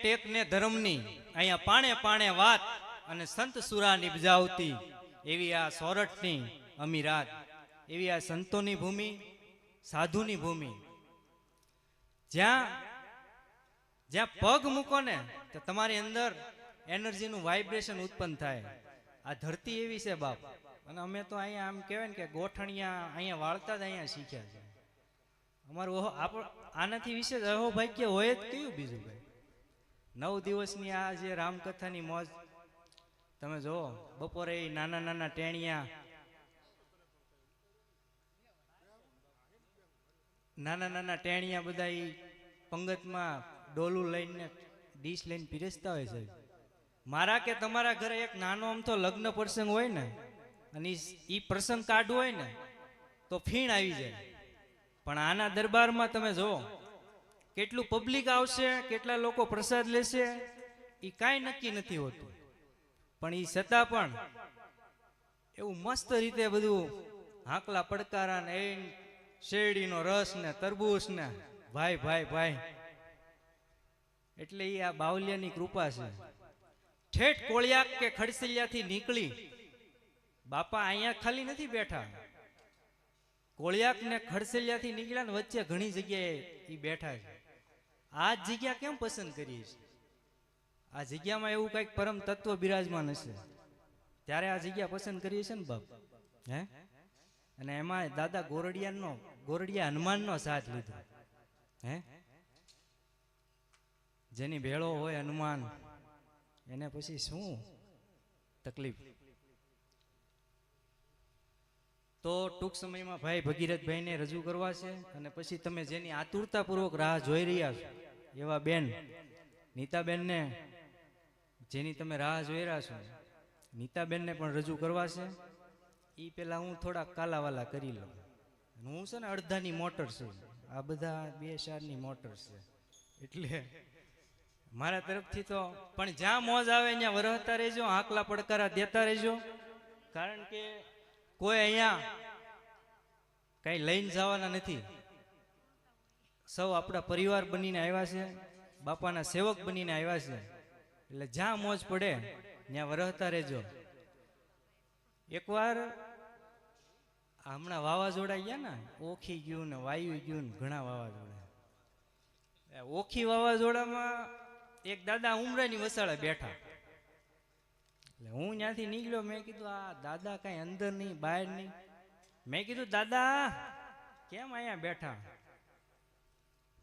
Tech ને ધર્મની અહીંયા પાણે પાણે વાત અને સંત સુરા નિપજાવતી એવી આ સોરઠની અમીરાત, એવી આ સંતોની ભૂમિ, સાધુની ભૂમિ, જ્યાં જ્યાં પગ મૂકો ને તો તમારી અંદર એનર્જીનું વાઇબ્રેશન ઉત્પન્ન થાય. આ ધરતી એવી છે બાપ. અને અમે તો અહીંયા આમ કહેવાય ને કે ગોઠણિયા અહીંયા વાળતા જ અહીંયા શીખ્યા છે. અમારું આનાથી વિશેષ અહોભાગ્ય હોય જ કયું બીજું ભાઈ. 9 દિવસની આ જે રામકથાની મોજ તમે જુઓ. બપોરે નાના નાના ટેણિયા, નાના નાના ટેણિયા બધા પંગતમાં ડોલું લઈને ડીશ લઈને પીરસતા હોય છે. મારા કે તમારા ઘરે એક નાનો અમથો લગ્ન પ્રસંગ હોય ને અને એ પ્રસંગ કાઢવો હોય ને તો ફીણ આવી જાય. પણ આના દરબારમાં તમે જુઓ કેટલું પબ્લિક આવશે, કેટલા લોકો પ્રસાદ લેશે, એ કાંઈ નક્કી નથી હોતું. પણ એ છતાં પણ એવું મસ્ત રીતે બધું હાકલા પડકારા ને શેરડીનો રસ ને તરબૂચ ને ભાઈ ભાઈ ભાઈ. એટલે એ આ બાવલિયાની કૃપા છે. ઠેઠ કોળિયાક કે ખડસલિયાથી નીકળી બાપા અહીંયા ખાલી નથી બેઠા. કોળિયાક ને ખડસલિયાથી નીકળ્યા ને વચ્ચે ઘણી જગ્યાએ એ બેઠા છે. આ જગ્યા કેમ પસંદ કરીએ છીએ? આ જગ્યામાં એવું કઈક પરમ તત્વ બિરાજમાન હશે ત્યારે આ જગ્યા પસંદ કરીએ છીએ ને બાપ. હે અને એમાં દાદા ગોરડિયા હનુમાનનો સાથ લીધો. હે જેની ભેળો હોય હનુમાન એને પછી શું તકલીફ. તો ટૂંક સમયમાં ભાઈ ભગીરથભાઈને રજૂ કરવા છે. અને પછી તમે જેની આતુરતાપૂર્વક રાહ જોઈ રહ્યા છો એવા બેન નીતાબેનને, જેની તમે રાહ જોઈ રહ્યા છો, નીતાબેનને પણ રજૂ કરવા છે. એ પેલા હું થોડા કાલાવાલા કરી લઉં. હું છે ને અડધાની મોટર છું, આ બધા 2-4ની મોટર છે. એટલે મારા તરફથી તો પણ જ્યાં મોજ આવે ત્યાં વરહતા રહેજો, આંકલા પડકારા દેતા રહેજો. કારણ કે કોઈ અહીંયા કઈ લઈને જવાના નથી. સૌ આપણા પરિવાર બનીને આવ્યા છે, બાપાના સેવક બનીને આવ્યા છે. એટલે જ્યાં મોજ પડે ત્યાં વરહતા રહેજો. એકવાર હમણાં વાવાઝોડા ગયા ને, ઓખી ગયું ને વાયુ ગયું ને ઘણા વાવાઝોડા. ઓખી વાવાઝોડામાં એક દાદા ઉમરાની વસાળે બેઠા. એટલે હું ત્યાંથી નીકળ્યો. મેં કીધું આ દાદા કઈ અંદર નહીં બહાર નહીં. મેં કીધું દાદા કેમ અહીંયા બેઠા?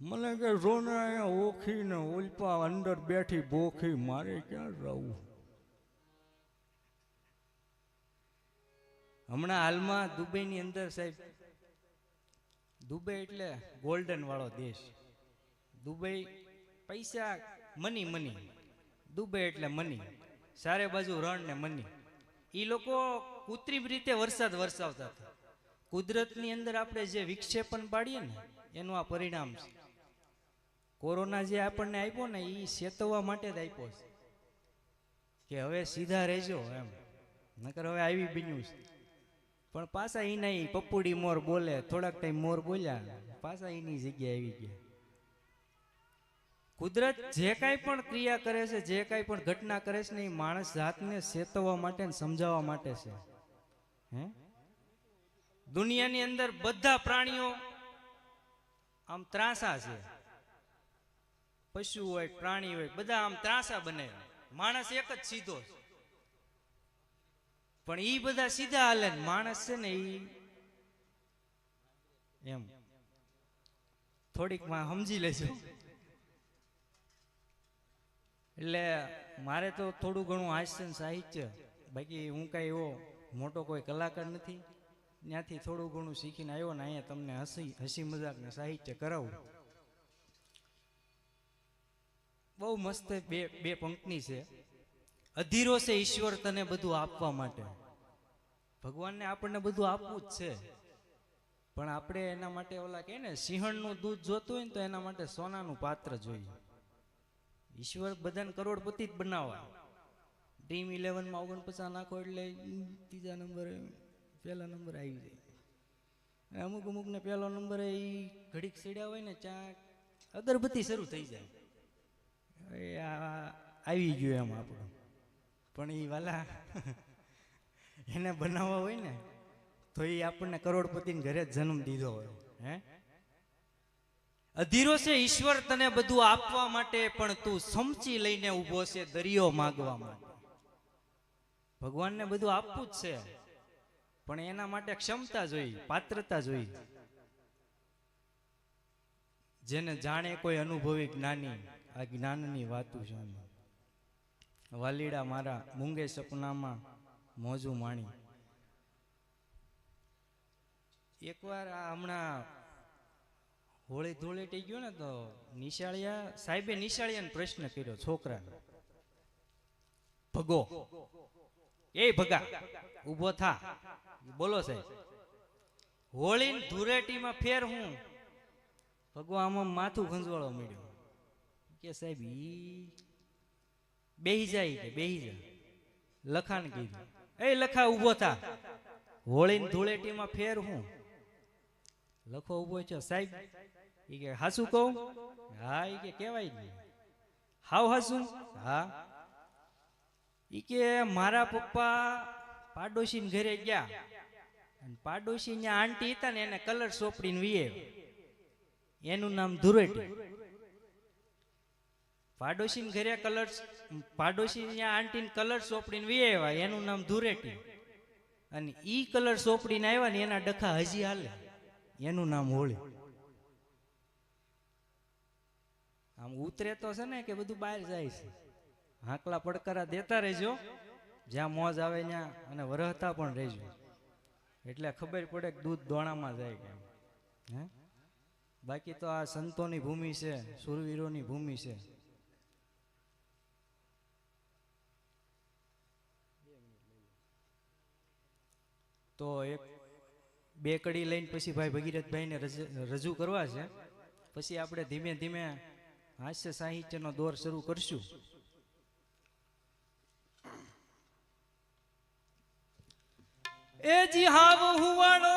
મને કે રોને અહીંયા ઓખી ને ઉલ્પા અંદર બેઠી બોખી, મારે ક્યાં રહું? હમણાં હાલમાં દુબઈની અંદર સાહેબ, દુબઈ એટલે ગોલ્ડન વાળો દેશ. દુબઈ પૈસા મની મની, દુબઈ એટલે મની, સારે બાજુ રણ ને મની. એ લોકો કૃત્રિમ રીતે વરસાદ વરસાવતા હતા. કુદરતની અંદર આપણે જે વિક્ષેપણ પાડીએ ને એનું આ પરિણામ છે. કોરોના જે આપણને આપ્યો ને એ ચેતવવા માટે જ આપ્યો છે કે હવે સીધા રહેજો એમ, નકર હવે આવી બન્યું છે. પણ પાછા એ નહીં, પપ્પુડી મોર બોલે, થોડાક ટાઈમ મોર બોલ્યા, પાછા એની જગ્યાએ આવી ગયા. કુદરત જે કાંઈ પણ ક્રિયા કરે છે, જે કાંઈ પણ ઘટના કરે છે ને એ માણસ જાતને ચેતવવા માટે ને સમજાવવા માટે છે. હે દુનિયાની અંદર બધા પ્રાણીઓ આમ ત્રાસા છે. પશુ હોય, પ્રાણી હોય, બધા આમ ત્રાસા બને. માણસ એક જ સીધો છે. પણ ઈ બધા સીધા હાલે, માણસ છે ને ઈ એમ થોડીક માં સમજી લેજો. એટલે મારે તો થોડું ઘણું હાસ્ય સાહિત્ય, બાકી હું કઈ એવો મોટો કોઈ કલાકાર નથી. ત્યાંથી થોડું ઘણું શીખીને આવ્યો ને અહીંયા તમને હસી મજાક ને સાહિત્ય કરાવું. બહુ મસ્ત બે પંક્તિ છે. અધીરો છે ઈશ્વર તને બધું આપવા માટે. ભગવાનને આપણને બધું આપવું જ છે, પણ આપણે એના માટે ઓલા કહે ને સિંહણનું દૂધ જોતું હોય ને તો એના માટે સોનાનું પાત્ર જોઈએ. ઈશ્વર બધાને કરોડપતિ જ બનાવવા. ડ્રીમ 11માં 49 નાખો એટલે ત્રીજા નંબરે પહેલા નંબર આવી જાય. અમુક ને પહેલો નંબર એ ઘડીક સીડ્યા હોય ને ત્યાં અગરબત્તી શરૂ થઈ જાય. આ આવી ગયું એમ આપણું. પણ એ વાલા એને બનાવવા હોય ને તો એ આપણને કરોડપતિને ઘરે જ જન્મ દીધો હોય. હે અધીરો છે ઈશ્વર તને બધું આપવા માટે, પણ તું સમચી લઈને ઊભો છે દરિયો માગવા માટે. ભગવાનને બધું આપવું જ છે, પણ એના માટે ક્ષમતા જોઈ, પાત્રતા જોઈ. જેને જાણે કોઈ અનુભવી જ્ઞાની આ જ્ઞાનની વાતું જાણે. વાલીડા મારા મૂંગે સપનામાં મોજું માણી. એકવાર આ હમણાં હોળી ધૂળેટી ગયો ને તો નિશાળિયા સાહેબે નિશાળિયાને પ્રશ્ન કર્યો છોકરાને. ભગો એ ભગા ઊભો થા, બોલો સાહેબ. હોળી ધૂળેટીમાં ફેર હું? ભગો આમાં માથું ખંજવાળો મળ્યો કે સાહેબ ઈ બેહી જાય કે બેહી જાય. લખાણ કીધું એ લખા ઊભો થા, હોળી ધૂળેટીમાં ફેર હું? લખો ઊભો છે સાહેબ. ઈ કે હાસુ કહું? હા. ઈ કે કેવાય નહીં. હાવ હાસુ? હા. ઈ કે મારા પપ્પા પાડોશી ઘરે ગયા અને પાડોશી ત્યાં આંટી હતા ને એને કલર સોંપડીને વીએ. એનું નામ ધૂળેટી. પાડોશી ઘરે કલર, પાડોશી ત્યાં આંટીને કલર સોંપડીને વીએ આવ્યા, એનું નામ ધૂળેટી. અને ઈ કલર સોંપડીને આવ્યા ને એના ડખા હજી હાલે, એનું નામ હોળી. આમ ઉતરે તો છે ને કે બધું બહાર જાય છે. હાંકલા પડકારા દેતા રહેજો, જ્યાં મોજ આવે ત્યાં, અને વરહતા પણ રહેજો, એટલે ખબર પડે કે દૂધ દોણામાં જાય કેમ. હે બાકી તો આ સંતોની ભૂમિ છે, સુરવીરોની ભૂમિ છે. તો એક બે કડી લઈને પછી ભાઈ ભગીરથભાઈને રજૂ કરવા છે. પછી આપણે ધીમે ધીમે હાસ્ય સાહિત્યનો દોર શરૂ કરશું. એ જી હાવ હુવાડો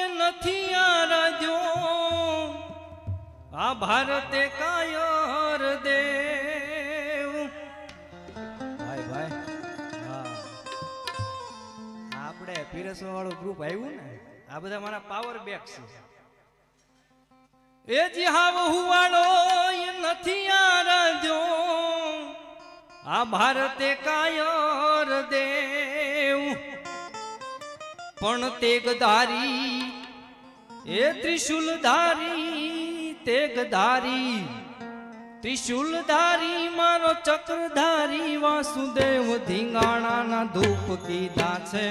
એ નથી આ રાજો, આ ભારતે કાયર દેવ. ભાઈ ભાઈ હા, આપણે પીરસવા વાળું ગ્રુપ આવ્યું ને, આ બધા મારા પાવર બેક છે. એ જી હાવ હુવાડો એ નથી આ રાજો, આ ભારતે કાયર દેવ. પણ તેગધારી એ ત્રિશુલધારી, તેગધારી ત્રિશુલધારી મારો ચક્રધારી વાસુદેવ ધીંગાણાના ધૂપ કીધા છે,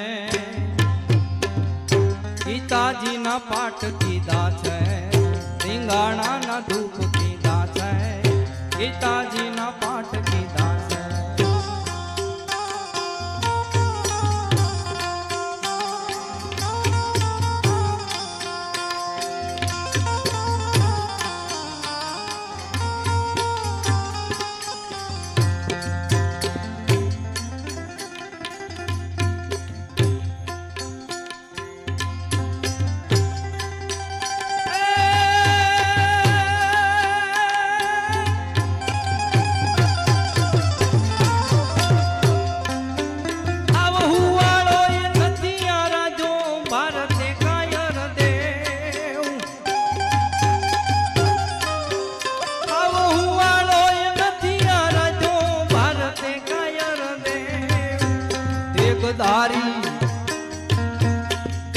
ગીતાજીના પાઠ કીધા છે. ધીંગાણાના ધૂપ કીધા છે, ગીતાજીના પાઠ કીધા છે.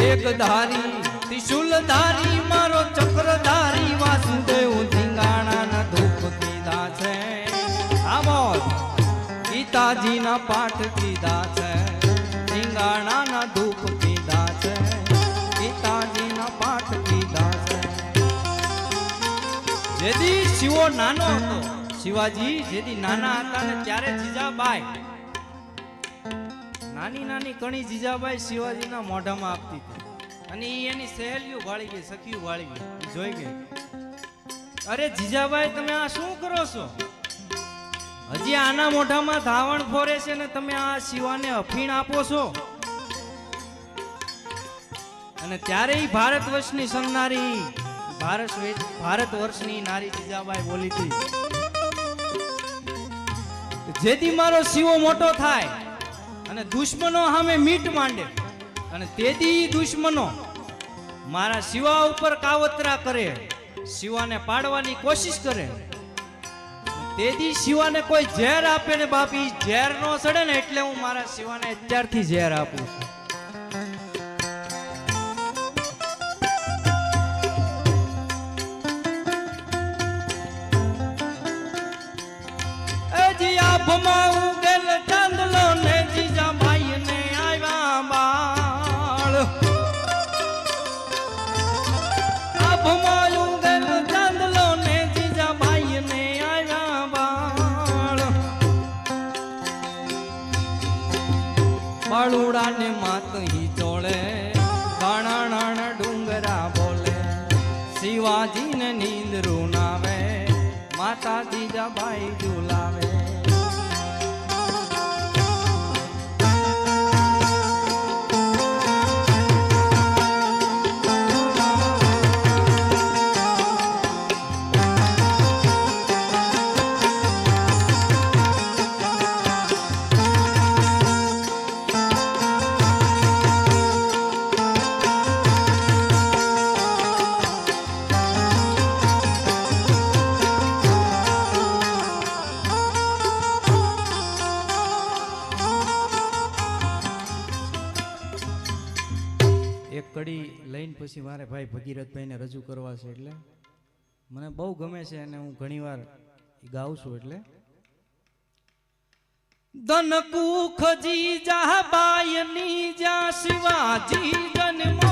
એકધારી ત્રિશુલધારી મારો ચક્રધારી વાસુદેવ ધીંગાણાના ધૂપ કીધા છે. આમોદ ગીતાજીના પાઠ કીધા છે, ધીંગાણાના ધૂપ કીધા છે, ગીતાજીના પાઠ કીધા છે. જેદી શિવો નાનો હતો, શિવાજી જેદી નાના હતા ને ત્યારે જીજાબાઈ નાની નાની કણી જીજાબાઈ શિવાજીના મોઢામાં આપતી હતી. અને એની સહેલીઓ વાળી ગઈ, સખીઓ વાળી ગઈ, જોઈ ગઈ. અરે જીજાબાઈ તમે આ શું કરો છો? હજી આના મોઢામાં ધાવણ ફોરે છે ને તમે આ શિવાને અફીણ આપો છો? અને ત્યારે ભારત વર્ષની સન્નારી, ભારત વર્ષની નારી જીજાબાઈ બોલી હતી, જેથી મારો શિવો મોટો થાય અને દુશ્મનો સામે મીટ માંડે અને તેથી દુશ્મનો મારા શિવા ઉપર કાવતરા કરે, શિવાને પાડવાની કોશિશ કરે, તેથી શિવાને કોઈ ઝેર આપે ને બાપી ઝેર નો સડે ને એટલે હું મારા શિવાને અત્યારથી ઝેર આપું છું. આભમાં ઉગેલ ચાંદલો ને જીજાબાઈ ને આવ્યા બાળ, આભમાં ઉગેલ ચાંદલો ને જીજાબાઈ ને આવ્યા બાળ, બાળુડા ને માતહી ચોળે કાણા નાણા ડુંગરા બોલે, શિવાજી ને નીંદરું નાવે માતા જીજાબાઈ ઝુલાવે. એક કડી લઈને પછી મારે ભાઈ ભગીરથભાઈને રજૂ કરવા છે, એટલે મને બહુ ગમે છે અને હું ઘણીવાર ગાઉં છું. એટલે ધન કુખજી જા બાયની જા શિવાજી જન્મ